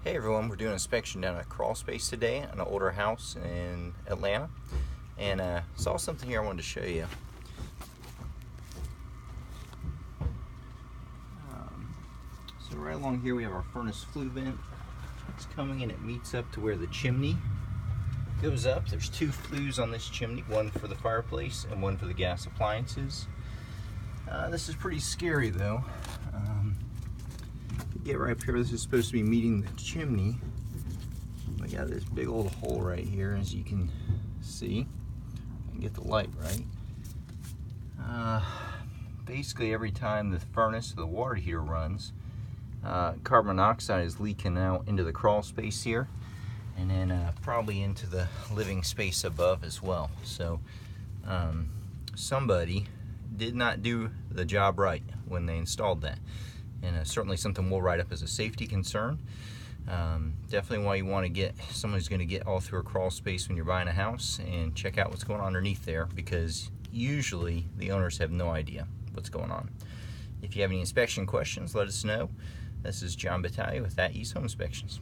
Hey everyone, we're doing an inspection down at Crawlspace today, an older house in Atlanta, and saw something here I wanted to show you. So right along here we have our furnace flue vent. It's coming and it meets up to where the chimney goes up. There's two flues on this chimney, one for the fireplace and one for the gas appliances. This is pretty scary though. Get right up here, this is supposed to be meeting the chimney. We got this big old hole right here, as you can see. I can get the light right. Basically every time the furnace or the water heater runs, carbon monoxide is leaking out into the crawl space here, and then probably into the living space above as well. So somebody did not do the job right when they installed that. And certainly something we'll write up as a safety concern. Definitely why you want to get someone who's going to get all through a crawl space when you're buying a house and check out what's going on underneath there, because usually the owners have no idea what's going on. If you have any inspection questions, let us know. This is Battaglia with That East Home Inspections.